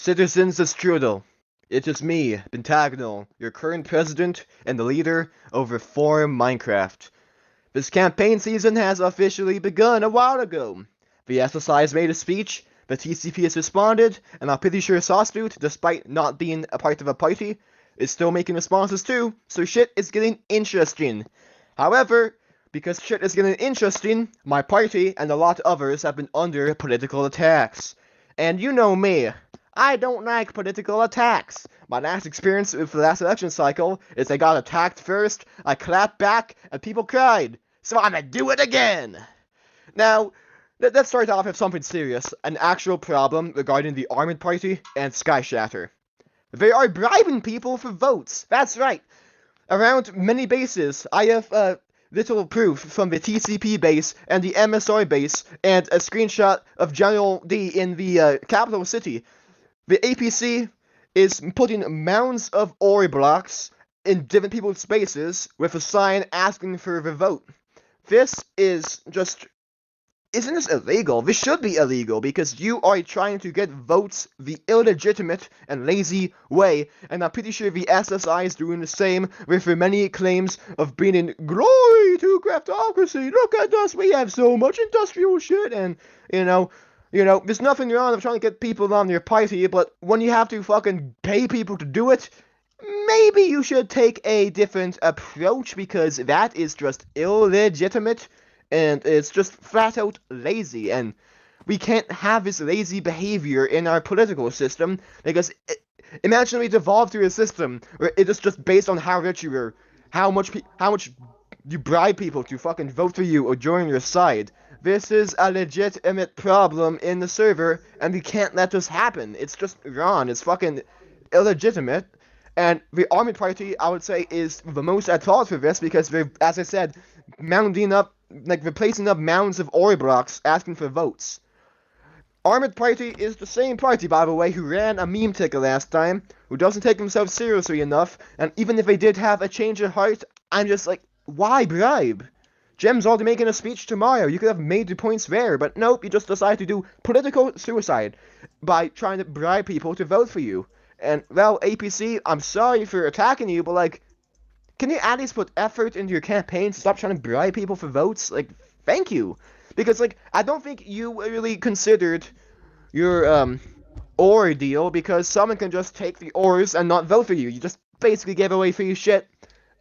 Citizens of Strudel, it is me, Pentagonal, your current president and the leader of Reform Minecraft. This campaign season has officially begun a while ago. The SSI has made a speech, the TCP has responded, and I'm pretty sure Sawsloot, despite not being a part of a party, is still making responses too, so shit is getting interesting. However, because shit is getting interesting, my party and a lot of others have been under political attacks. And you know me, I don't like political attacks. My last experience with the last election cycle is I got attacked first, I clapped back, and people cried. So I'm gonna do it again! Now, let's start off with something serious, an actual problem regarding the Armored Party and Skyshatter. They are bribing people for votes, that's right. Around many bases, I have little proof from the TCP base and the MSR base, and a screenshot of General D in the capital city. The APC is putting mounds of ore blocks in different people's spaces with a sign asking for the vote. This is just... Isn't this illegal? This should be illegal because you are trying to get votes the illegitimate and lazy way, and I'm pretty sure the SSI is doing the same with their many claims of bringing glory to craftocracy. Look at us, we have so much industrial shit, and you know, there's nothing wrong with trying to get people on your party, but when you have to fucking pay people to do it, maybe you should take a different approach because that is just illegitimate. And it's just flat out lazy, and we can't have this lazy behavior in our political system, because imagine we devolve to a system where it is just based on how rich you are, how much you bribe people to fucking vote for you or join your side. This is a legitimate problem in the server, and we can't let this happen. It's just wrong, it's fucking illegitimate. And the Armored Party, I would say, is the most at fault for this, because they're, as I said, replacing up mounds of ore blocks asking for votes. Armored Party is the same party, by the way, who ran a meme ticker last time, who doesn't take themselves seriously enough, and even if they did have a change of heart, I'm just like, why bribe? Gem's already making a speech tomorrow, you could have made the points there, but nope, you just decide to do political suicide by trying to bribe people to vote for you. And, well, APC, I'm sorry for attacking you, but, like, can you at least put effort into your campaign to stop trying to bribe people for votes? Like, thank you. Because, like, I don't think you really considered your, ore deal, because someone can just take the ores and not vote for you. You just basically gave away free shit,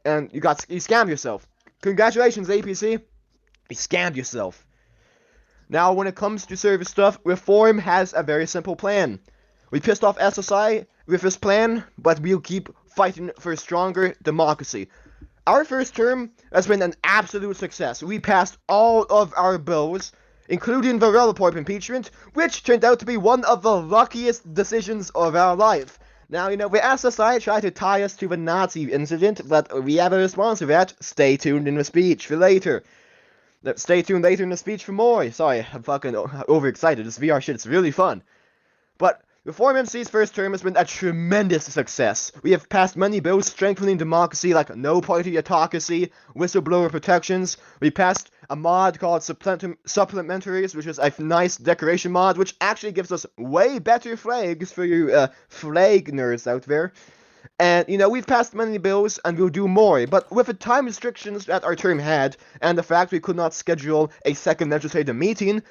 and you scammed yourself. Congratulations, APC. You scammed yourself. Now, when it comes to service stuff, Reform has a very simple plan. We pissed off SSI with this plan, but we'll keep fighting for a stronger democracy. Our first term has been an absolute success. We passed all of our bills, including the Releporp impeachment, which turned out to be one of the luckiest decisions of our life. Now, the SSI tried to tie us to the Nazi incident, but we have a response to that. Stay tuned in the speech for later. Stay tuned later in the speech for more. Sorry, I'm fucking overexcited. This VR shit is really fun. But Reform MC's first term has been a tremendous success. We have passed many bills strengthening democracy like no party autocracy, whistleblower protections. We passed a mod called Supplementaries, which is a nice decoration mod, which actually gives us way better flags for you flag nerds out there. And, we've passed many bills and we'll do more, but with the time restrictions that our term had, and the fact we could not schedule a second legislative meeting,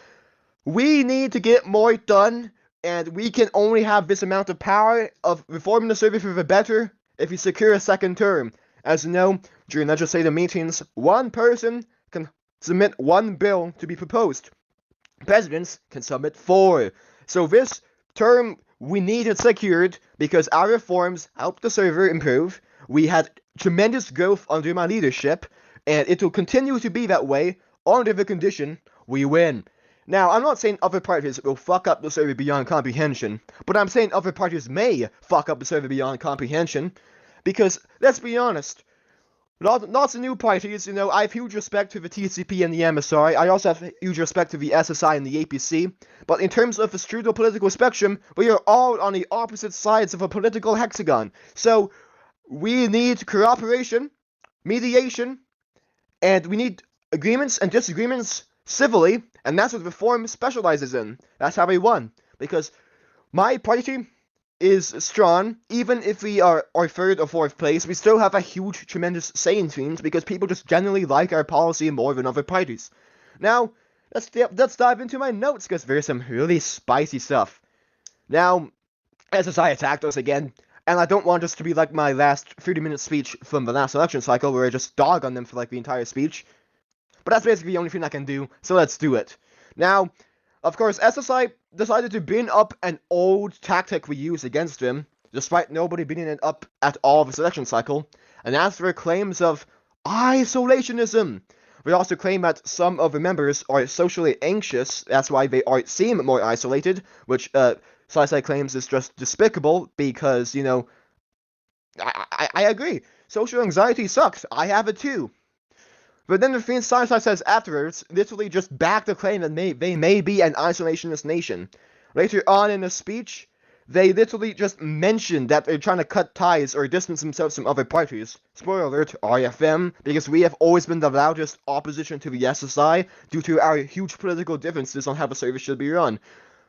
we need to get more done. And we can only have this amount of power of reforming the server for the better if we secure a second term. As you know, during legislative meetings, one person can submit one bill to be proposed. Presidents can submit 4. So this term, we need it secured because our reforms helped the server improve. We had tremendous growth under my leadership, and it will continue to be that way under the condition we win. Now, I'm not saying other parties will fuck up the server beyond comprehension, but I'm saying other parties may fuck up the server beyond comprehension, because, let's be honest, lots of new parties, I have huge respect to the TCP and the MSI, I also have huge respect to the SSI and the APC, but in terms of the strudel political spectrum, we are all on the opposite sides of a political hexagon, so we need cooperation, mediation, and we need agreements and disagreements civilly, and that's what Reform specializes in. That's how we won. Because my party is strong. Even if we are third or fourth place, we still have a huge, tremendous say in things because people just generally like our policy more than other parties. Now, let's dive into my notes because there's some really spicy stuff. Now, SSI attacked us again, and I don't want this to be like my last 30-minute speech from the last election cycle where I just dog on them for like the entire speech. But that's basically the only thing I can do, so let's do it. Now, of course, SSI decided to bin up an old tactic we used against them, despite nobody binning it up at all this election cycle, and that's their claims of isolationism. They also claim that some of the members are socially anxious, that's why they seem more isolated, which SSI claims is just despicable because, you know, I agree. Social anxiety sucks. I have it too. But then the thing SSI says afterwards literally just back the claim that they may be an isolationist nation. Later on in the speech, they literally just mentioned that they're trying to cut ties or distance themselves from other parties. Spoiler alert, RFM, because we have always been the loudest opposition to the SSI due to our huge political differences on how the service should be run.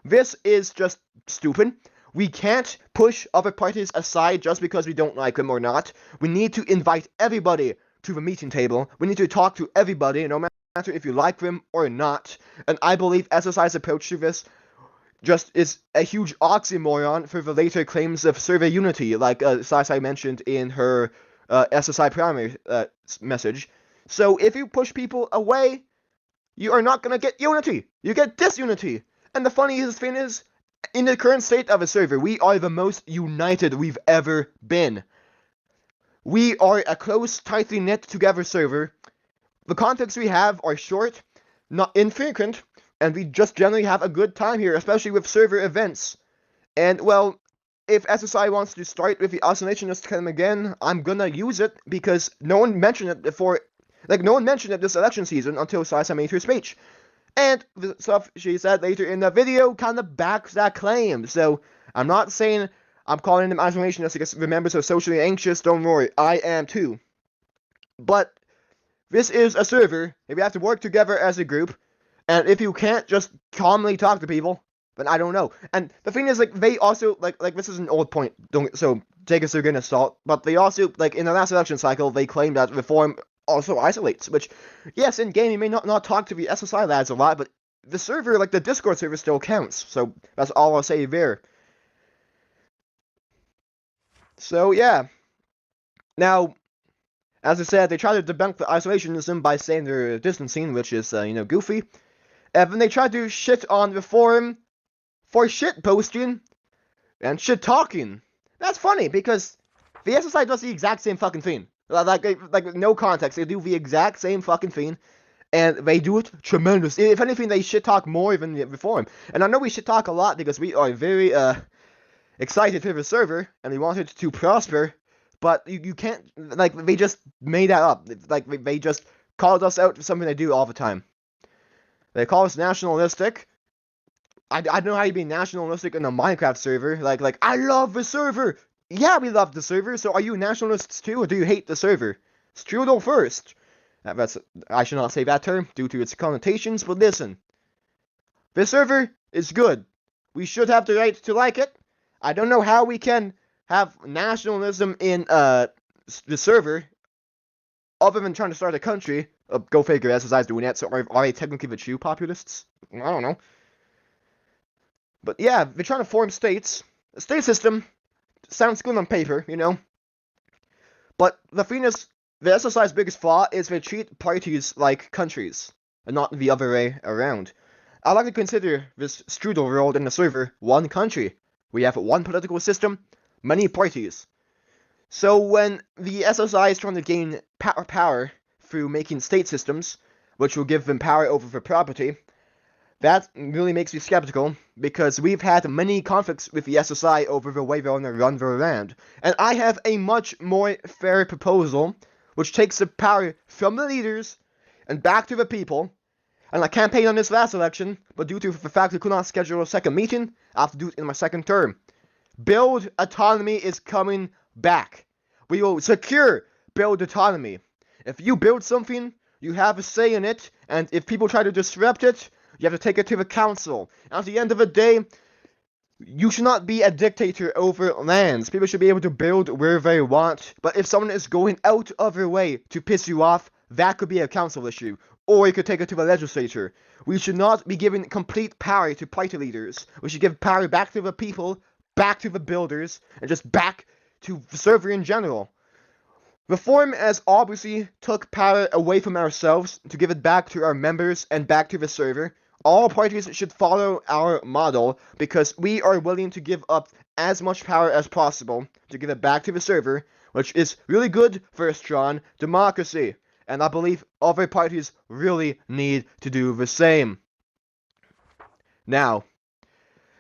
This is just stupid. We can't push other parties aside just because we don't like them or not. We need to invite everybody to the meeting table. We need to talk to everybody, no matter if you like them or not. And I believe SSI's approach to this just is a huge oxymoron for the later claims of survey unity, like SSI mentioned in her SSI primary message. So if you push people away, you are not going to get unity. You get disunity. And the funniest thing is, in the current state of the server, we are the most united we've ever been. We are a close, tightly knit together server. The contacts we have are short, not infrequent, and we just generally have a good time here, especially with server events. And, well, if SSI wants to start with the isolationist claim again, I'm gonna use it because no one mentioned it before. Like, no one mentioned it this election season until SSI made her speech. And the stuff she said later in the video kind of backs that claim. So, I'm not saying I'm calling them isolationists because the members are socially anxious. Don't worry, I am too. But this is a server. If you have to work together as a group, and if you can't just calmly talk to people, then I don't know. And the thing is, like, they also, like this is an old point, so take us with a grain of salt, but they also, like, in the last election cycle, they claimed that reform also isolates, which, yes, in game, you may not talk to the SSI lads a lot, but the server, like, the Discord server still counts, so that's all I'll say there. So, yeah. Now, as I said, they try to debunk the isolationism by saying they're distancing, which is, goofy. And then they try to shit on reform for shit posting and shit talking. That's funny because the SSI does the exact same fucking thing. Like no context, they do the exact same fucking thing, and they do it tremendous. If anything, they shit talk more than the reform. And I know we shit talk a lot because we are very excited for the server and we want it to prosper. But you can't, like, they just made that up. Like, they just called us out for something they do all the time. They call us nationalistic. I don't know how you be nationalistic in a Minecraft server. Like, I love the server! Yeah, we love the server, so are you nationalists too, or do you hate the server? Strudel first. I should not say that term, due to its connotations, but listen. The server is good. We should have the right to like it. I don't know how we can have nationalism in the server, other than trying to start a country. Go figure, SSI's doing that, so are they technically the true populists? I don't know. But yeah, they're trying to form states. A state system sounds good on paper, you know? But the thing is, the SSI's biggest flaw is they treat parties like countries, and not the other way around. I like to consider this strudel world in the server one country. We have one political system, many parties. So when the SSI is trying to gain power through making state systems, which will give them power over their property, that really makes me skeptical, because we've had many conflicts with the SSI over the way they want to run their land. And I have a much more fair proposal, which takes the power from the leaders and back to the people. And I campaigned on this last election, but due to the fact we could not schedule a second meeting, I have to do it in my second term. Build autonomy is coming back. We will secure build autonomy. If you build something, you have a say in it, and if people try to disrupt it, you have to take it to the council. And at the end of the day, You should not be a dictator over lands. People should be able to build where they want. But if someone is going out of their way to piss you off, that could be a council issue. Or you could take it to the legislature. We should not be giving complete power to party leaders. We should give power back to the people, back to the builders, and just back to the server in general. Reform has obviously took power away from ourselves to give it back to our members and back to the server. All parties should follow our model because we are willing to give up as much power as possible to give it back to the server, which is really good for a strong democracy. And I believe other parties really need to do the same. Now,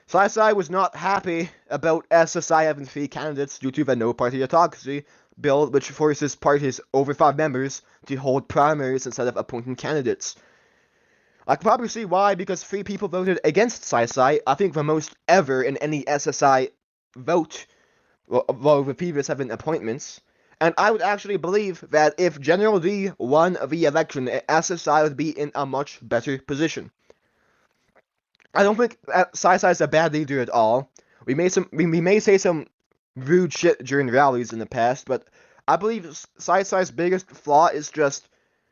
SciSci was not happy about SSI having 3 candidates due to the no party autocracy bill, which forces parties over 5 members to hold primaries instead of appointing candidates. I can probably see why, because 3 people voted against SciSci, I think the most ever in any SSI vote, while the previous have been appointments. And I would actually believe that if General D won the election, SSI would be in a much better position. I don't think SciSci is a bad leader at all. We may say some rude shit during rallies in the past, but I believe SciSci's biggest flaw is just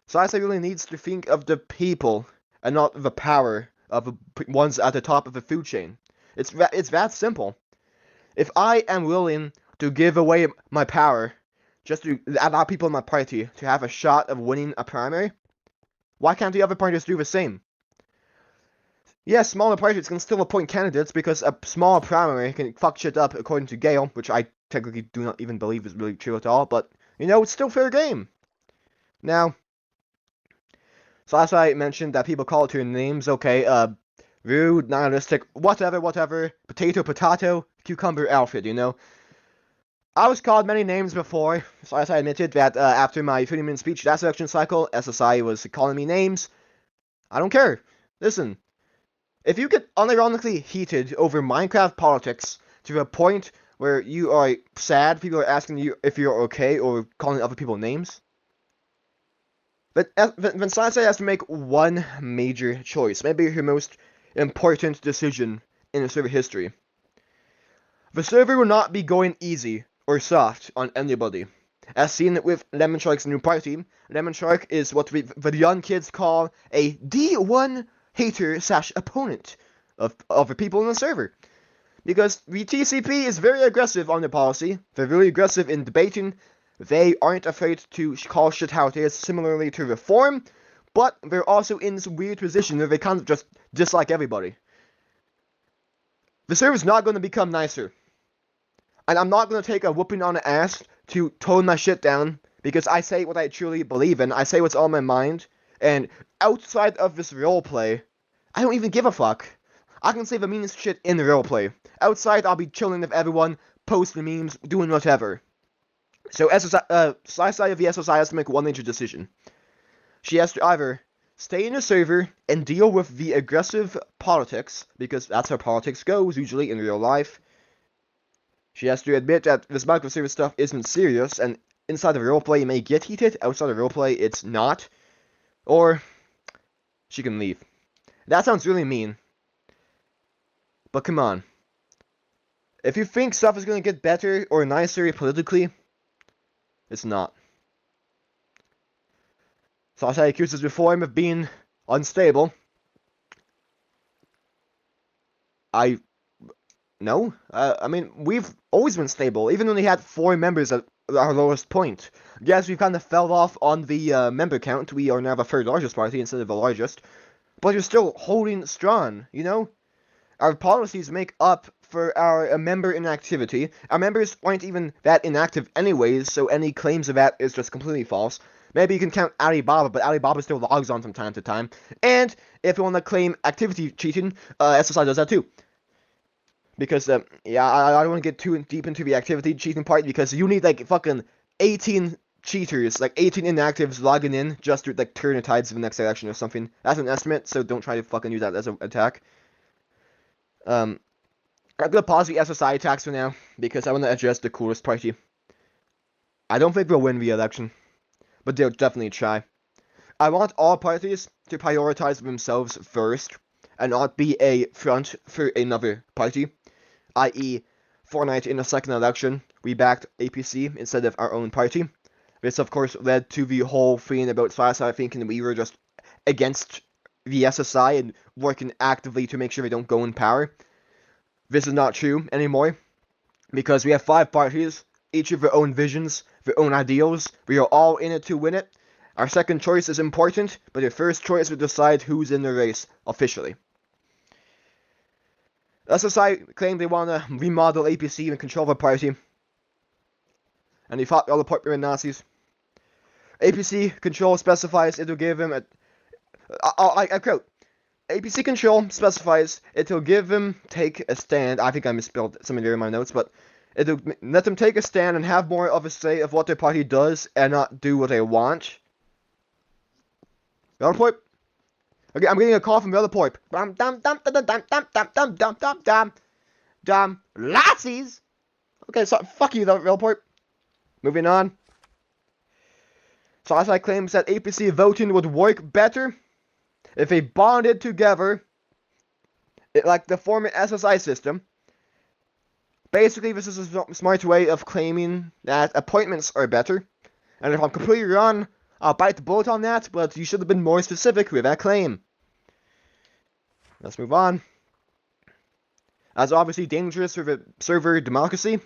SciSci really needs to think of the people and not the power of the ones at the top of the food chain. It's that simple. If I am willing to give away my power just to allow people in my party to have a shot of winning a primary, why can't the other parties do the same? Yes, smaller parties can still appoint candidates because a small primary can fuck shit up according to Gale, which I technically do not even believe is really true at all, but, you know, it's still fair game. Now, so as I mentioned that people call it to names, okay, rude, nihilistic, whatever, potato, cucumber Alfred, you know. I was called many names before, so as I admitted that after my 30-minute speech that election cycle, SSI was calling me names. I don't care. Listen. If you get unironically heated over Minecraft politics to a point where you are sad, people are asking you if you're okay or calling other people names, then SciSci has to make one major choice, maybe her most important decision in the server history. The server will not be going easy or soft on anybody. As seen with Lemon Shark's new party, Lemon Shark is what the young kids call a D1 hater/opponent of other people in the server. Because the TCP is very aggressive on their policy, they're really aggressive in debating, they aren't afraid to call shit how it is, similarly to Reform, but they're also in this weird position where they kind of just dislike everybody. The server's not going to become nicer. And I'm not going to take a whooping on the ass to tone my shit down, because I say what I truly believe in, I say what's on my mind, and outside of this roleplay, I don't even give a fuck. I can say the meanest shit in the roleplay. Outside, I'll be chilling with everyone, posting memes, doing whatever. So, SciSci of the SSI has to make one major decision. She has to either stay in the server and deal with the aggressive politics, because that's how politics goes, usually in real life. She has to admit that this Minecraft server stuff isn't serious, and inside of roleplay it may get heated, outside of roleplay it's not. Or she can leave. That sounds really mean. But come on. If you think stuff is going to get better or nicer politically, it's not. SciSci accuses Reform of being unstable. No. I mean, we've always been stable, even when we had 4 members at our lowest point. Yes, we kind of fell off on the member count. We are now the 3rd largest party instead of the largest. But you're still holding strong, you know? Our policies make up for our member inactivity. Our members aren't even that inactive anyways, so any claims of that is just completely false. Maybe you can count Alibaba, but Alibaba still logs on from time to time. And if you want to claim activity cheating, SSI does that too. Because, yeah, I don't want to get too deep into the activity cheating part, because you need, like, fucking 18 cheaters, like 18 inactives logging in just to, like, turn the tides of the next election or something. That's an estimate, so don't try to fucking use that as an attack. I'm gonna pause the SSI attacks for now, because I want to address the coolest party. I don't think they'll win the election, but they'll definitely try. I want all parties to prioritize themselves first, and not be a front for another party. i.e., Fortnite in the second election, we backed APC instead of our own party. This, of course, led to the whole thing about SciSci thinking we were just against the SSI and working actively to make sure they don't go in power. This is not true anymore, because we have 5 parties, each with their own visions, their own ideals. We are all in it to win it. Our second choice is important, but your first choice will decide who's in the race officially. SSI claim they want to remodel APC and control the party, and they fought all the popular Nazis. APC control specifies it will give them I quote, APC control specifies it will give them take a stand. I think I misspelled something there in my notes, but it'll let them take a stand and have more of a say of what their party does and not do what they want. Releporp? Okay, I'm getting a call from Releporp. Nazis! Okay, so fuck you, Releporp. Moving on. SciSci claims that APC voting would work better if they bonded together, like the former SSI system. Basically, this is a smart way of claiming that appointments are better. And if I'm completely wrong, I'll bite the bullet on that, but you should have been more specific with that claim. Let's move on. That's obviously dangerous for the server democracy,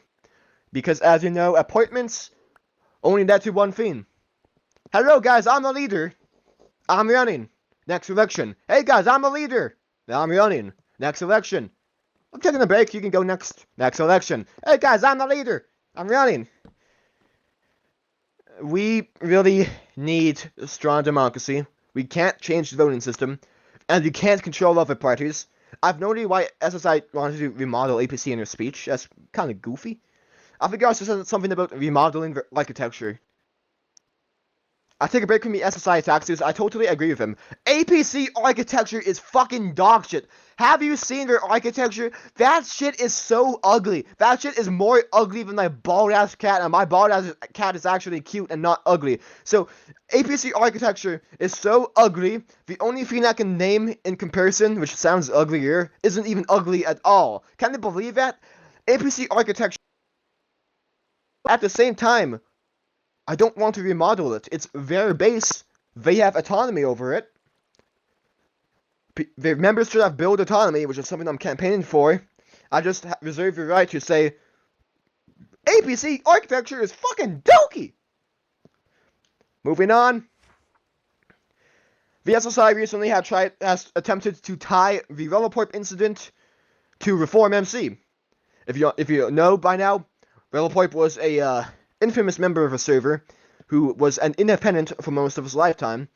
because as you know, appointments only led to one thing. Hello guys, I'm the leader. I'm running. Next election. Hey guys, I'm the leader. I'm running. Next election. I'm taking a break, you can go next. Next election. Hey guys, I'm the leader. I'm running. We really need a strong democracy. We can't change the voting system, and you can't control other parties. I've no idea why SSI wanted to remodel APC in their speech. That's kind of goofy. I think he also said something about remodeling the architecture. I take a break from the SSI taxes. I totally agree with him. APC architecture is fucking dog shit. Have you seen their architecture? That shit is so ugly. That shit is more ugly than my bald-ass cat, and my bald-ass cat is actually cute and not ugly. So, APC architecture is so ugly, the only thing I can name in comparison, which sounds uglier, isn't even ugly at all. Can you believe that? APC architecture. At the same time, I don't want to remodel it. It's their base. They have autonomy over it. The members should have build autonomy, which is something I'm campaigning for. I just reserve the right to say, APC architecture is fucking dookie! Moving on. The SSI recently has attempted to tie the Releporp Incident to Reform MC. If you know by now, Releporp was a infamous member of a server who was an independent for most of his lifetime.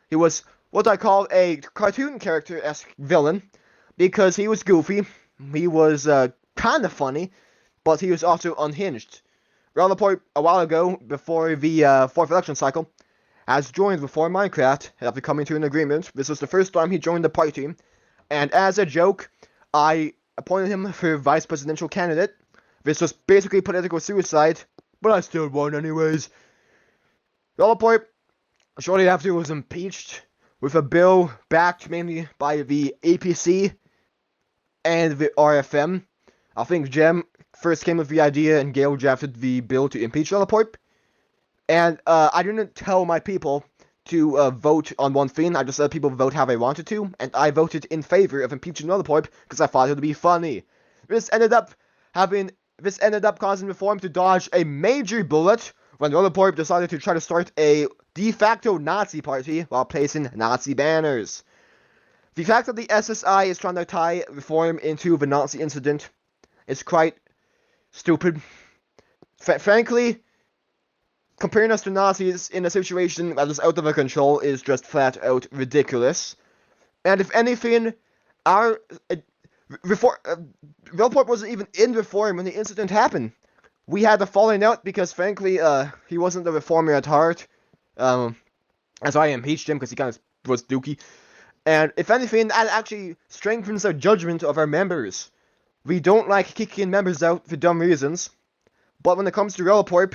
He was what I call a cartoon character-esque villain, because he was goofy, he was kind of funny, but he was also unhinged. Releporp, a while ago, before the 4th election cycle, has joined Reform Minecraft after coming to an agreement. This was the first time he joined the party, and as a joke, I appointed him for vice presidential candidate. This was basically political suicide, but I still won anyways. Releporp, shortly after, was impeached with a bill backed mainly by the APC and the RFM. I think Jem first came with the idea and Gale drafted the bill to impeach Releporp. And I didn't tell my people to vote on one thing. I just let people vote how they wanted to, and I voted in favor of impeaching Releporp because I thought it would be funny. This ended up causing Reform to dodge a major bullet when Releporp decided to try to start a de facto Nazi party while placing Nazi banners. The fact that the SSI is trying to tie Reform into the Nazi incident is quite stupid. Frankly, comparing us to Nazis in a situation that is out of our control is just flat out ridiculous. And if anything, our Releporp wasn't even in Reform when the incident happened. We had a falling out because, frankly, he wasn't a reformer at heart. That's why I impeached him, because he kind of was dookie. And if anything, that actually strengthens our judgment of our members. We don't like kicking members out for dumb reasons. But when it comes to Releporp,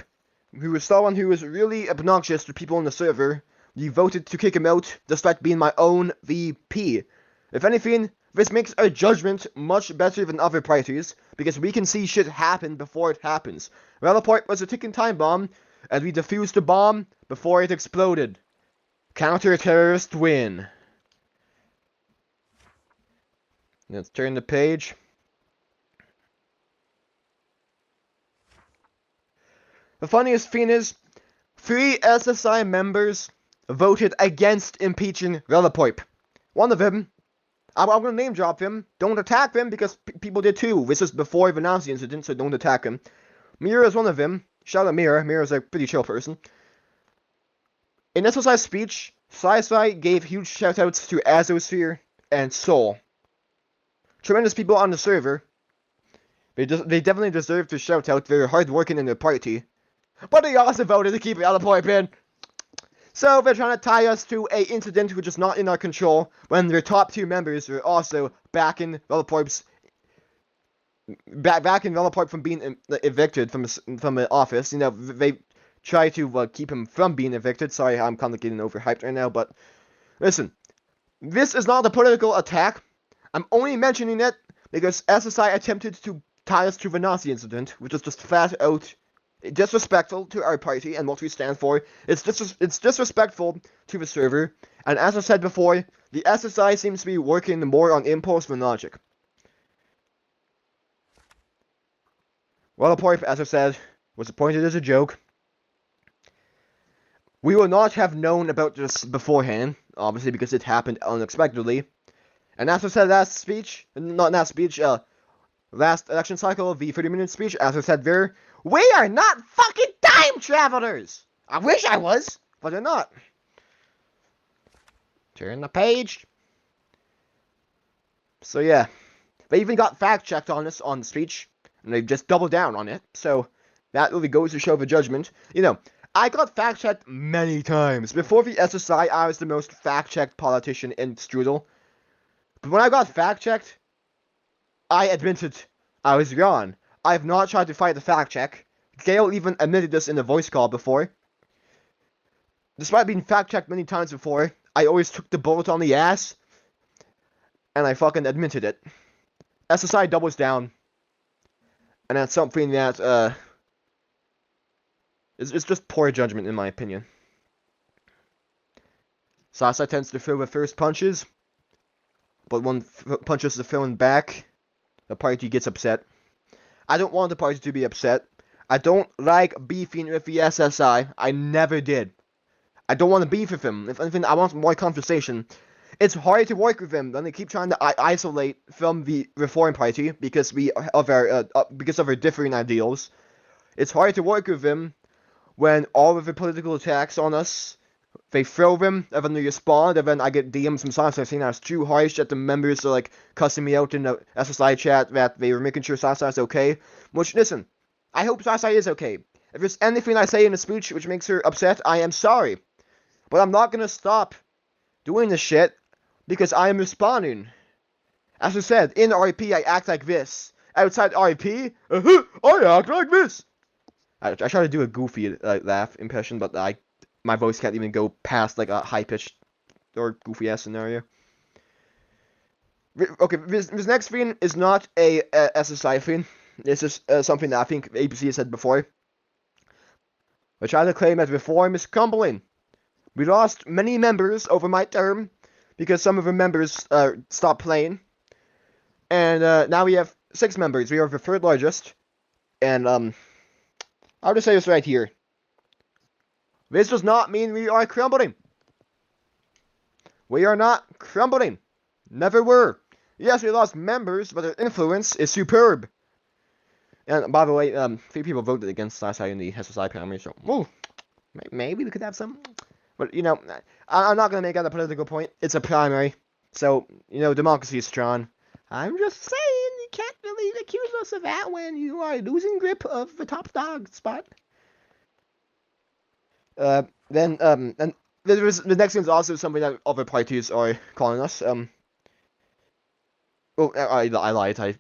who was someone who was really obnoxious to people on the server, we voted to kick him out, despite being my own VP. If anything, This makes our judgment much better than other parties, because we can see shit happen before it happens. Releporp was a ticking time bomb, and we defused the bomb before it exploded. Counter-terrorist win. Let's turn the page. The funniest thing is, 3 SSI members voted against impeaching Releporp. One of them, I'm gonna name drop him. Don't attack him, because people did too. This is before the Nazi incident, so don't attack him. Mira is one of them. Shout out Mira. Mira's a pretty chill person. In SSI's speech, Sci gave huge shoutouts to Azosphere and Soul. Tremendous people on the server. They definitely deserve to shout out. They're hard working in their party. But they also voted to keep Releporp in. So they're trying to tie us to a incident which is not in our control, when their top 2 members were also backing Releporp's Releporp from being evicted from the office. You know, they try to keep him from being evicted. Sorry, I'm kind of getting overhyped right now, but listen, this is not a political attack. I'm only mentioning it because SSI attempted to tie us to the Nazi incident, which is just flat out disrespectful to our party and what we stand for. It's disrespectful to the server, and as I said before, the SSI seems to be working more on impulse than logic. Releporp, as I said, was appointed as a joke. We would not have known about this beforehand, obviously, because it happened unexpectedly. And as I said last election cycle, the 30-minute speech, as I said there, we are not fucking time travelers! I wish I was, but they're not. Turn the page. So yeah, they even got fact-checked on us on the speech, and they just doubled down on it, so that really goes to show the judgment. You know, I got fact-checked many times. Before the SSI, I was the most fact-checked politician in Strudel. But when I got fact-checked, I admitted I was wrong. I have not tried to fight the fact-check. Gale even admitted this in a voice call before. Despite being fact-checked many times before, I always took the bullet on the ass, and I fucking admitted it. SSI doubles down, and that's something that, it's just poor judgment in my opinion. Sasa tends to throw the first punches, but when punches are thrown back, the party gets upset. I don't want the party to be upset. I don't like beefing with the SSI. I never did. I don't want to beef with them. If anything, I want more conversation. It's hard to work with them when they keep trying to isolate from the Reform Party because of our differing ideals. It's hard to work with them when all of the political attacks on us, they throw them, and then they respond, and then I get DMs from Sasa saying I was too harsh, that the members are like cussing me out in the SSI chat, that they were making sure Sasa is okay. Which, listen, I hope Sasa is okay. If there's anything I say in the speech which makes her upset, I am sorry. But I'm not gonna stop doing this shit because I am responding. As I said, in RP I act like this. Outside RP, I act like this. I try to do a goofy laugh impression, but my voice can't even go past like a high-pitched or goofy-ass scenario. Okay, this next thing is not a SSI thing. This is something that I think APC has said before. We're trying to claim that reform is crumbling. We lost many members over my term because some of the members stopped playing. And now we have 6 members. We are the 3rd largest. And I'll just say this right here. This does not mean we are crumbling. We are not crumbling. Never were. Yes, we lost members, but their influence is superb. And by the way, 3 people voted against SSI in the SSI primary, so maybe we could have some. But, you know, I'm not going to make that a political point. It's a primary. So, you know, democracy is strong. I'm just saying, you can't really accuse us of that when you are losing grip of the top dog spot. And the next thing is also something that other parties are calling us. I lied. I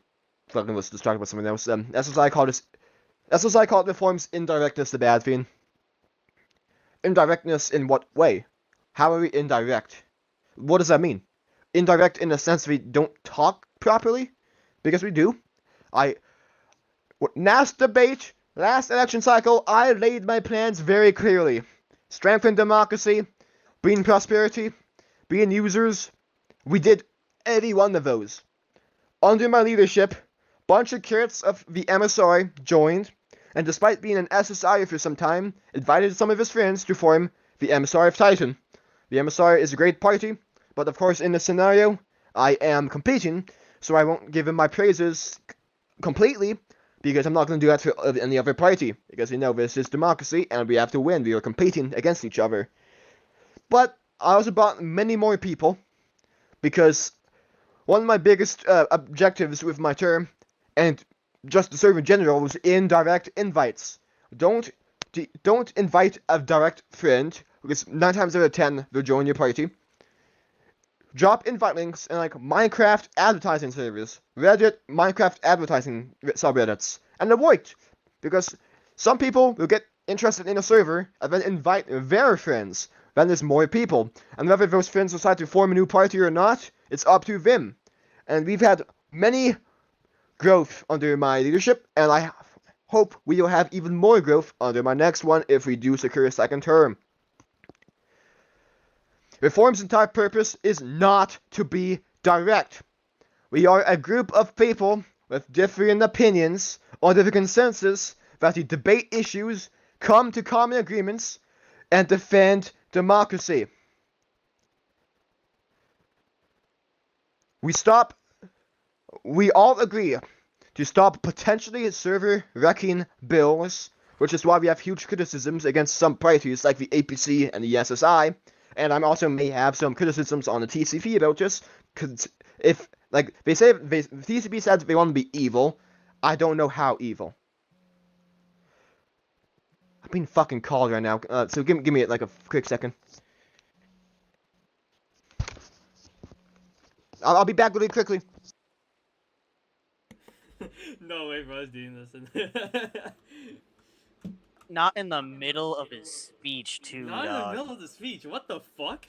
fucking was distracted by something else. SSI called reforms indirectness the bad thing. Indirectness in what way? How are we indirect? What does that mean? indirect in the sense we don't talk properly, because we do. Last debate, last election cycle, I laid my plans very clearly. Strengthen democracy, bring prosperity, being users. We did every one of those. Under my leadership, bunch of curates of the MSI joined, and despite being an SSI for some time, invited some of his friends to form the MSI of Titan. The MSI is a great party, but of course in this scenario, I am competing, so I won't give him my praises completely, because I'm not going to do that for any other party, because this is democracy, and we have to win. We are competing against each other. But I also brought many more people, because one of my biggest objectives with my term, and just the server in general, was indirect invites. Don't invite a direct friend, because 9 times out of 10 they'll join your party. Drop invite links in like Minecraft advertising servers, Reddit, Minecraft advertising subreddits, and it worked, because some people will get interested in a server and then invite their friends. Then there's more people, and whether those friends decide to form a new party or not, it's up to them. And we've had many growth under my leadership, and I hope we will have even more growth under my next one if we do secure a second term. Reform's entire purpose is not to be direct. We are a group of people with differing opinions under the consensus that we debate issues, come to common agreements, and defend democracy. We all agree to stop potentially server wrecking bills, which is why we have huge criticisms against some parties like the APC and the SSI, and I also may have some criticisms on the TCP about this, because if, like, the TCP said they want to be evil, I don't know how evil. I'm being fucking called right now, so give me like a quick second. I'll be back really quickly. No way, bro, I was doing this. Not in the middle of his speech, too, Not in the dog. middle of the speech. What the fuck?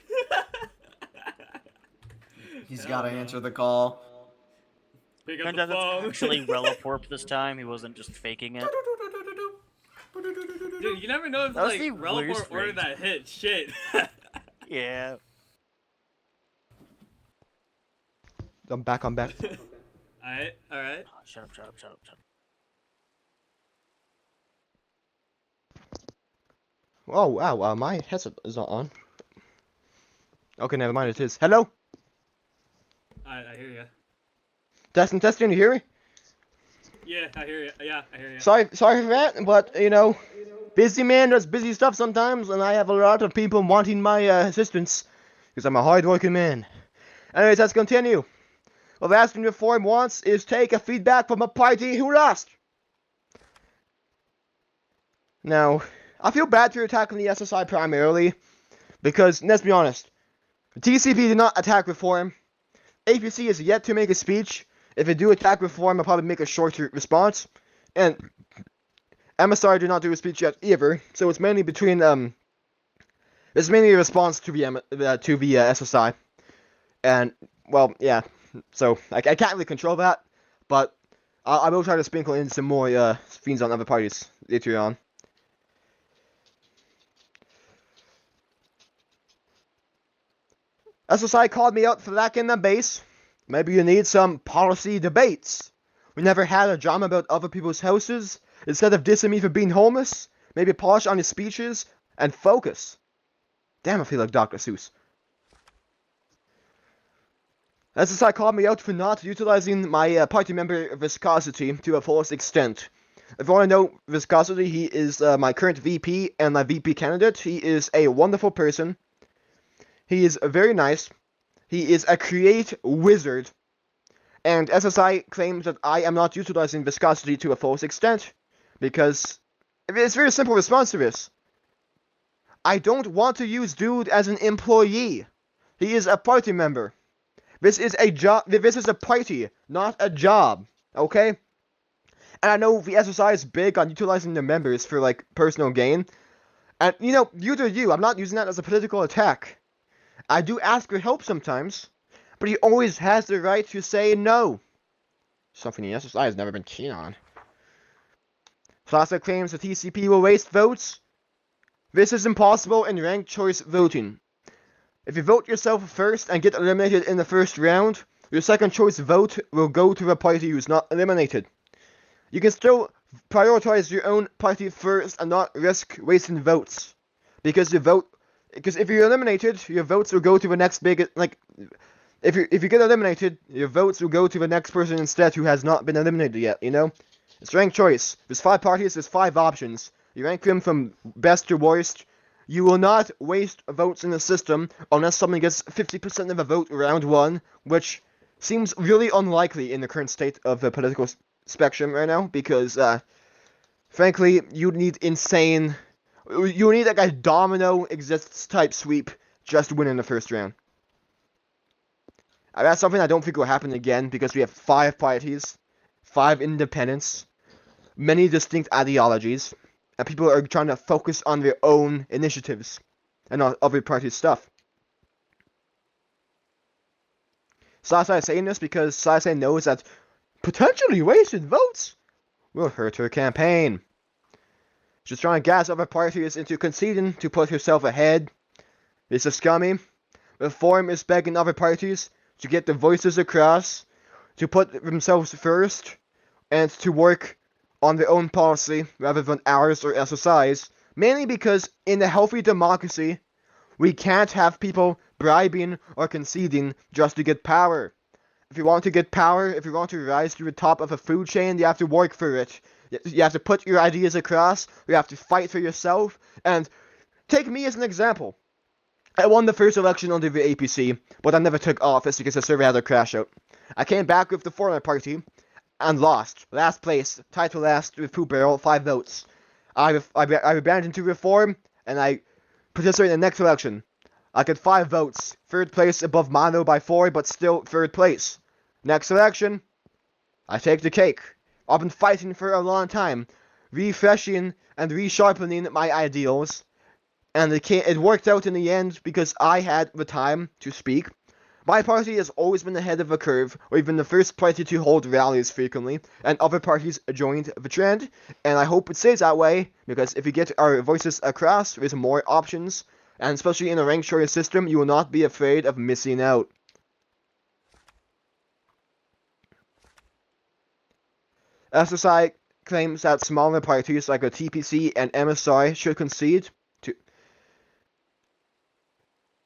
He's gotta answer the call. Pick up Turns the out that's phone. actually Releporp this time. He wasn't just faking it. Dude, you never know if That was like the Releporp worst ordered ring. that hit. Shit. Yeah. I'm back. Alright. Oh, shut up. Oh wow, my headset is not on. Okay, never mind, it is. Hello? I hear ya. Testing, you hear me? Yeah, I hear ya. Yeah, I hear ya. Sorry for that, but, busy man does busy stuff sometimes, and I have a lot of people wanting my assistance, because I'm a hard-working man. Anyways, let's continue. What the Aspen Reform wants is take a feedback from a party who lost. Now, I feel bad for attacking the SSI primarily, because, let's be honest, TCP did not attack Reform. APC is yet to make a speech. If they do attack Reform, I'll probably make a shorter response. And MSR did not do a speech yet either, so it's mainly between, it's mainly a response to the SSI. And, well, yeah, so I can't really control that, but I will try to sprinkle in some more fiends on other parties later on. SSI called me out for lacking the base. Maybe you need some policy debates. We never had a drama about other people's houses. Instead of dissing me for being homeless, maybe polish on your speeches and focus. Damn, I feel like Dr. Seuss. SSI called me out for not utilizing my party member Viscosity to a fullest extent. If you want to know Viscosity, he is my current VP and my VP candidate. He is a wonderful person. He is very nice. He is a create wizard. And SSI claims that I am not utilizing Viscosity to a fullest extent, because it's a very simple response to this. I don't want to use Dude as an employee. He is a party member. This is a job. This is a party, not a job. Okay? And I know the SSI is big on utilizing their members for, like, personal gain. And, you do you. I'm not using that as a political attack. I do ask for help sometimes, but he always has the right to say no. Something the SSI has never been keen on. Plaza claims the TCP will waste votes. This is impossible in ranked choice voting. If you vote yourself first and get eliminated in the first round, your second choice vote will go to the party who's not eliminated. You can still prioritize your own party first and not risk wasting votes. Because if you're eliminated, your votes will go to the next big, if you get eliminated, your votes will go to the next person instead who has not been eliminated yet, you know? It's ranked choice. There's 5 parties, there's 5 options. You rank them from best to worst. You will not waste votes in the system unless someone gets 50% of a vote round 1, which seems really unlikely in the current state of the political spectrum right now, because, frankly, you need like a domino exists type sweep just to win in the first round. That's something I don't think will happen again, because we have 5 parties, 5 independents, many distinct ideologies, and people are trying to focus on their own initiatives and not other parties' stuff. Sasai is saying this because Sasai knows that potentially wasted votes will hurt her campaign. She's trying to gas other parties into conceding to put herself ahead. This is scummy. Reform is begging other parties to get their voices across, to put themselves first, and to work on their own policy rather than ours or SSI's, mainly because in a healthy democracy, we can't have people bribing or conceding just to get power. If you want to get power, if you want to rise to the top of a food chain, you have to work for it. You have to put your ideas across, you have to fight for yourself, and take me as an example. I won the first election under the APC, but I never took office because the server had a crash out. I came back with the former party, and lost. Last place, tied to last with Poop Barrel, 5 votes. I abandoned to reform, and I participated in the next election. I got 5 votes. 3rd place above Mono by 4, but still 3rd place. Next election, I take the cake. I've been fighting for a long time, refreshing and resharpening my ideals, and it worked out in the end because I had the time to speak. My party has always been ahead of the curve, or even the first party to hold rallies frequently, and other parties joined the trend, and I hope it stays that way, because if we get our voices across, there's more options, and especially in a ranked choice system, you will not be afraid of missing out. SSI claims that smaller parties like the TPC and MSI should concede to...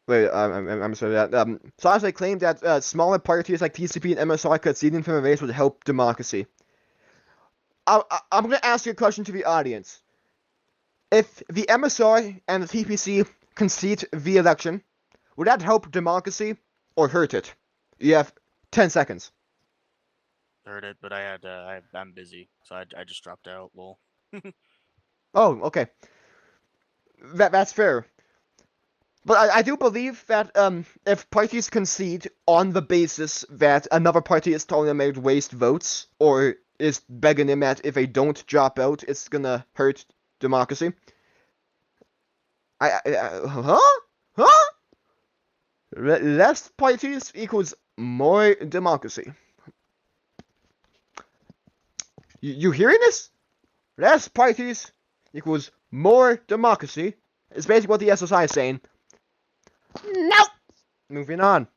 Wait, I'm sorry that. Sasha claimed that smaller parties like TCP and MSI conceding from a race would help democracy. I'm going to ask you a question to the audience. If the MSI and the TPC concede the election, would that help democracy or hurt it? You have 10 seconds. Heard it, but I'm busy, so I just dropped out. Lol. Oh, okay. That's fair. But I do believe that if parties concede on the basis that another party is telling them to waste votes, or is begging them that if they don't drop out, it's gonna hurt democracy. Less parties equals more democracy. You hearing this? Less parties equals more democracy. It's basically what the SSI is saying. Nope! Moving on.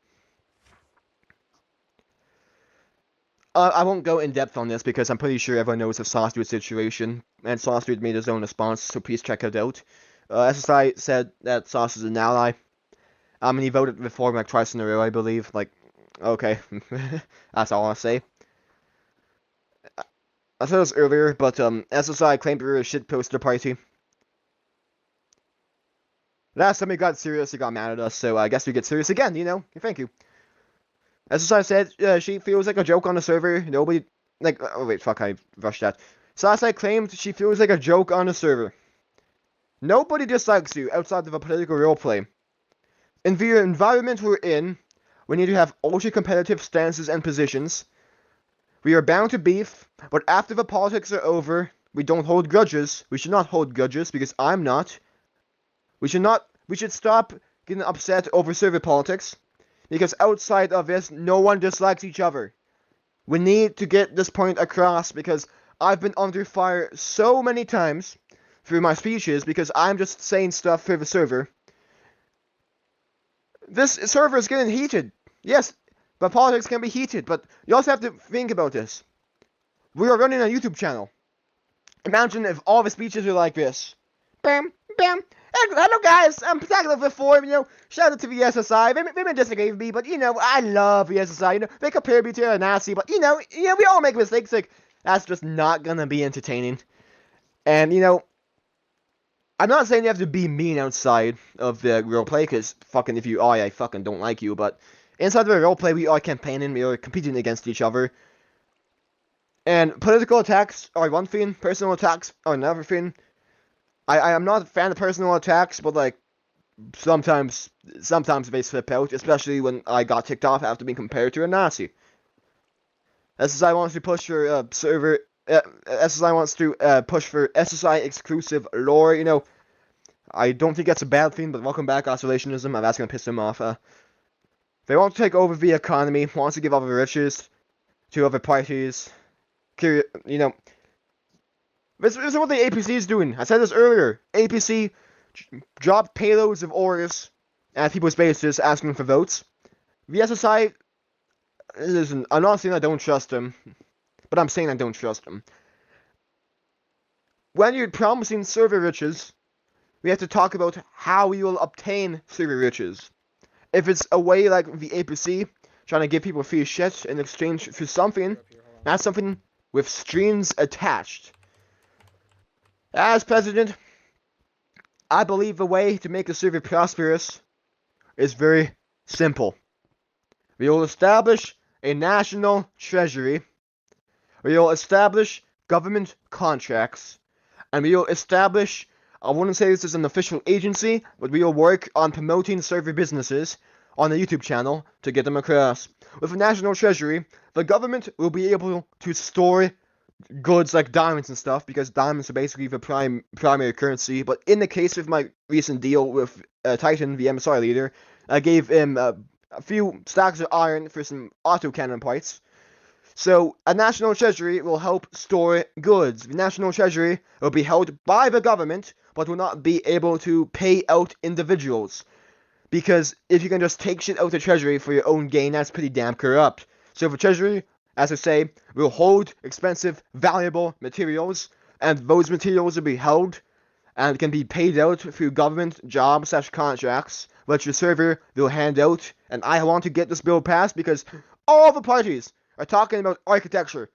I won't go in depth on this because I'm pretty sure everyone knows the Saucedude situation, and Saucedude made his own response, so please check it out. SSI said that Sauce is an ally. He voted reform like twice in a row, I believe. Like, okay. That's all I'll say. I said this earlier, but SSI claimed we were a shitposter party. Last time we got serious, he got mad at us, so I guess we get serious again, you know? Thank you. SSI said she feels like a joke on the server. Nobody... oh wait, fuck, I rushed that. Sasai claimed she feels like a joke on the server. Nobody dislikes you outside of a political roleplay. In the environment we're in, we need to have ultra-competitive stances and positions. We are bound to beef, but after the politics are over, we don't hold grudges. We should not hold grudges, because I'm not. We should stop getting upset over server politics, because outside of this, no one dislikes each other. We need to get this point across because I've been under fire so many times through my speeches because I'm just saying stuff through the server. This server is getting heated. Yes, but politics can be heated, but you also have to think about this. We are running a YouTube channel. Imagine if all the speeches were like this. Bam, bam. Hello guys, I'm Pentagonal Reform, shout out to the SSI. They may disagree with me, but I love the SSI, they compare me to a Nazi, but we all make mistakes, like, that's just not gonna be entertaining. And I'm not saying you have to be mean outside of the roleplay, because fucking if you are, I fucking don't like you, but inside of the roleplay, we are campaigning, we are competing against each other. And political attacks are one thing, personal attacks are another thing. I am not a fan of personal attacks, but like, sometimes they slip out, especially when I got ticked off after being compared to a Nazi. SSI wants to push for server. SSI wants to push for SSI exclusive lore. I don't think that's a bad thing, but welcome back, isolationism. That's gonna piss them off. They want to take over the economy. Wants to give all the riches to other parties. This is what the APC is doing. I said this earlier. APC dropped payloads of orders at people's bases asking for votes. The SSI, listen, I'm not saying I don't trust them, but I'm saying I don't trust them. When you're promising server riches, we have to talk about how we will obtain server riches. If it's a way like the APC, trying to give people free shit in exchange for something, that's something with strings attached. As president, I believe the way to make a server prosperous is very simple. We will establish a national treasury, we will establish government contracts, and we will establish, I wouldn't say this is an official agency, but we will work on promoting server businesses on the YouTube channel to get them across. With a national treasury, the government will be able to store goods like diamonds and stuff, because diamonds are basically the primary currency. But in the case of my recent deal with Titan, the MSR leader, I gave him a few stacks of iron for some autocannon parts. So a national treasury will help store goods. The national treasury will be held by the government, but will not be able to pay out individuals. Because if you can just take shit out of the treasury for your own gain, that's pretty damn corrupt. So the treasury, as I say, will hold expensive, valuable materials, and those materials will be held and can be paid out through government jobs/contracts, which the server will hand out. And I want to get this bill passed because all the parties are talking about architecture,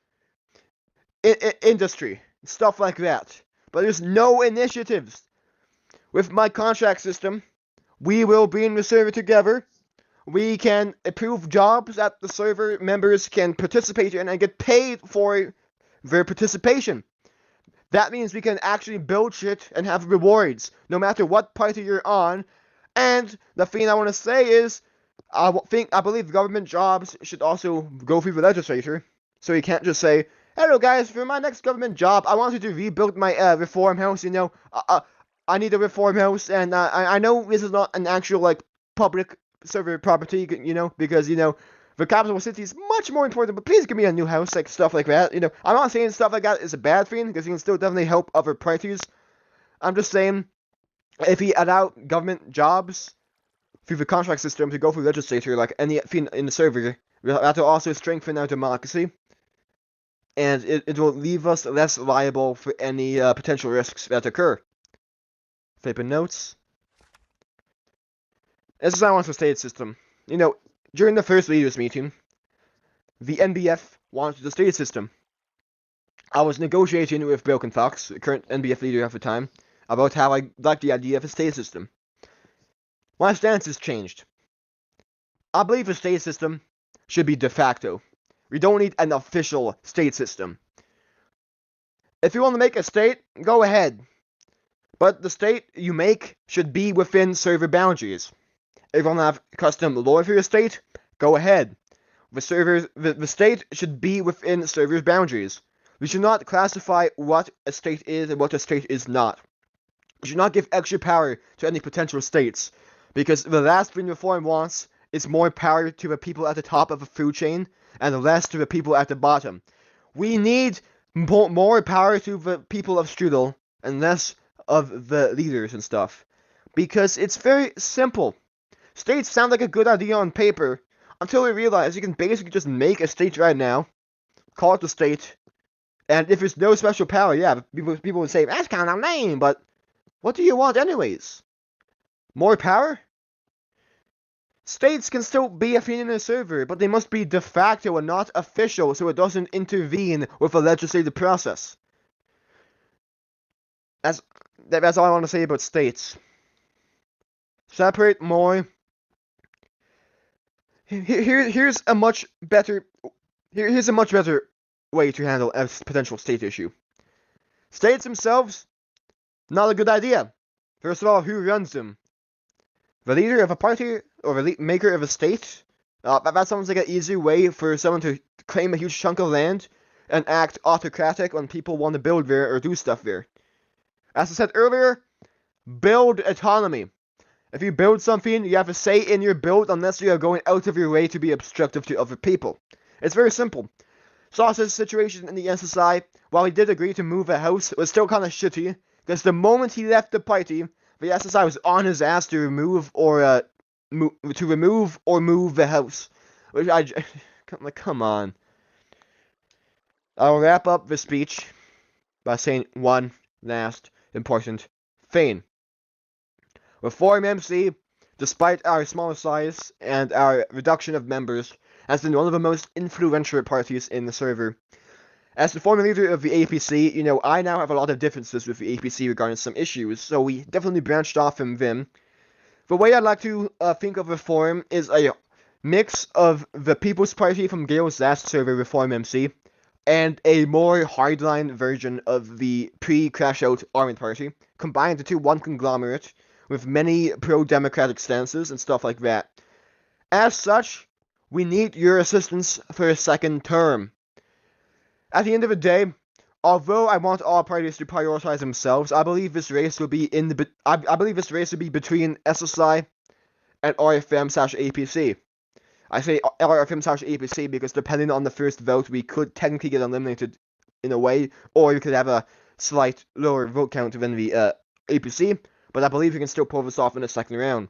industry, stuff like that. But there's no initiatives. With my contract system, we will bring the server together. We can approve jobs that the server members can participate in and get paid for their participation. That means we can actually build shit and have rewards, no matter what party you're on. And the thing I want to say is, I believe government jobs should also go through the legislature. So you can't just say, hello guys, for my next government job, I want you to rebuild my reform house, I need a reform house, and I know this is not an actual, public server property, because, the capital city is much more important, but please give me a new house, stuff like that, I'm not saying stuff like that is a bad thing, because you can still definitely help other parties. I'm just saying, if we allow government jobs through the contract system to go through legislature, like anything in the server, that will also strengthen our democracy, and it will leave us less liable for any potential risks that occur. Flipping notes. SSI wants a state system. During the first leaders meeting, the NBF wanted the state system. I was negotiating with Broken Fox, the current NBF leader at the time, about how I liked the idea of a state system. My stance has changed. I believe a state system should be de facto. We don't need an official state system. If you want to make a state, go ahead. But the state you make should be within server boundaries. If you want to have custom lore for your state, go ahead. The state should be within server boundaries. We should not classify what a state is and what a state is not. We should not give extra power to any potential states, because the last thing Reform wants is more power to the people at the top of the food chain and less to the people at the bottom. We need more power to the people of Strudel and less of the leaders and stuff. Because it's very simple. States sound like a good idea on paper until we realize you can basically just make a state right now, call it the state, and if there's no special power, yeah, people would say, that's kind of lame, but what do you want anyways? More power? States can still be a thing in a server, but they must be de facto and not official so it doesn't intervene with the legislative process. That's all I want to say about states. Separate more. Here's a much better way to handle a potential state issue. States themselves, not a good idea. First of all, who runs them? The leader of a party or the maker of a state? That sounds like an easy way for someone to claim a huge chunk of land and act autocratic when people want to build there or do stuff there. As I said earlier, build autonomy. If you build something, you have a say in your build unless you are going out of your way to be obstructive to other people. It's very simple. Sauce's situation in the SSI, while he did agree to move a house, was still kind of shitty, because the moment he left the party, the SSI was on his ass to remove or move the house. Which come on. I'll wrap up the speech by saying one last important thing. Reform MC, despite our small size and our reduction of members, has been one of the most influential parties in the server. As the former leader of the APC, I now have a lot of differences with the APC regarding some issues, so we definitely branched off from them. The way I'd like to think of Reform is a mix of the People's Party from Gale's last server, Reform MC, and a more hardline version of the pre-Crash Out Armored Party, combined into one conglomerate, with many pro-democratic stances and stuff like that. As such, we need your assistance for a second term. At the end of the day, although I want all parties to prioritize themselves, I believe this race will be between SSI and RFM/APC. I say RFM/APC because depending on the first vote, we could technically get eliminated in a way, or you could have a slight lower vote count than the APC, but I believe we can still pull this off in the second round.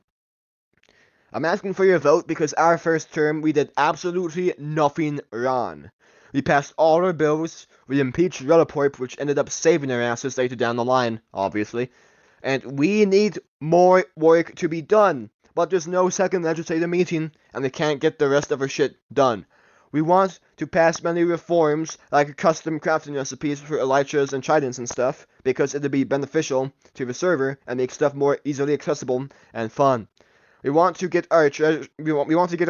I'm asking for your vote because our first term, we did absolutely nothing wrong. We passed all our bills, we impeached Releporp, which ended up saving our asses later down the line, obviously. And we need more work to be done, but there's no second legislative meeting, and we can't get the rest of our shit done. We want to pass many reforms, like custom crafting recipes for elytras and tridents and stuff, because it'll be beneficial to the server and make stuff more easily accessible and fun. We want to get our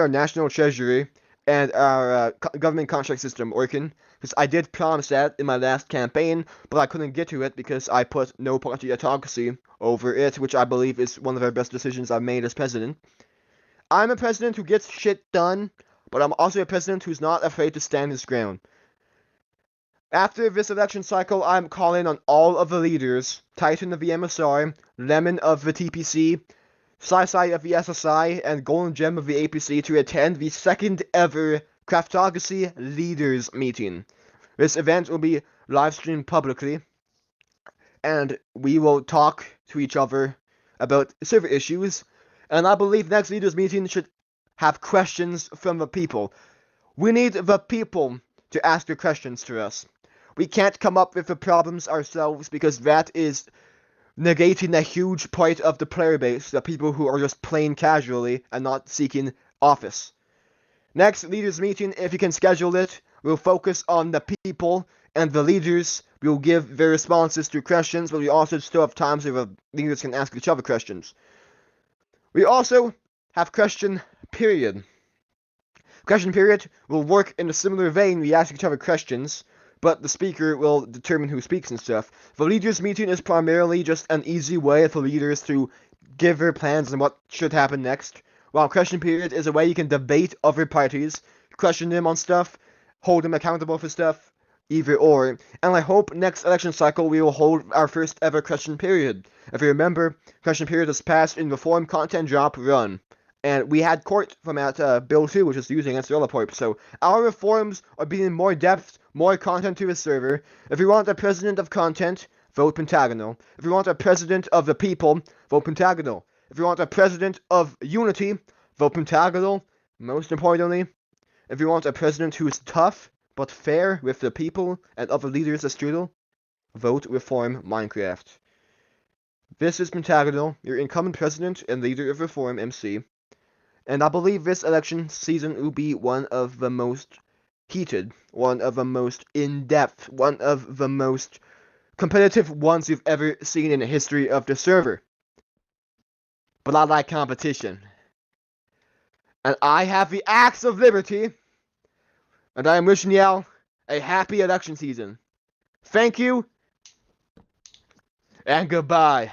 national treasury and our government contract system working, because I did promise that in my last campaign, but I couldn't get to it because I put no party autocracy over it, which I believe is one of the best decisions I've made as president. I'm a president who gets shit done, but I'm also a president who's not afraid to stand his ground. After this election cycle, I'm calling on all of the leaders, Titan of the MSR, Lemon of the TPC, Sai of the SSI, and Golden Gem of the APC to attend the second ever Craftocracy Leaders Meeting. This event will be live streamed publicly, and we will talk to each other about server issues, and I believe next Leaders Meeting should have questions from the people. We need the people to ask their questions to us. We can't come up with the problems ourselves because that is negating a huge part of the player base, the people who are just playing casually and not seeking office. Next leaders meeting, if you can schedule it, we'll focus on the people and the leaders. We'll give their responses to questions, but we also still have times where the leaders can ask each other questions. We also have question period. Question period will work in a similar vein. We ask each other questions, but the speaker will determine who speaks and stuff. The leaders meeting is primarily just an easy way for leaders to give their plans on what should happen next, while question period is a way you can debate other parties, question them on stuff, hold them accountable for stuff, either or. And I hope next election cycle we will hold our first ever question period. If you remember, question period was passed in Reform Content Drop Run. And we had court from that bill too, which is using against Releporp. So our reforms are being more depth, more content to the server. If we want a president of content, vote Pentagonal. If we want a president of the people, vote Pentagonal. If we want a president of unity, vote Pentagonal. Most importantly, if we want a president who is tough but fair with the people and other leaders as Strudel, vote Reform Minecraft. This is Pentagonal, your incumbent president and leader of Reform MC. And I believe this election season will be one of the most heated, one of the most in-depth, one of the most competitive ones you've ever seen in the history of the server. But I like competition. And I have the Axe of Liberty. And I am wishing y'all a happy election season. Thank you. And goodbye.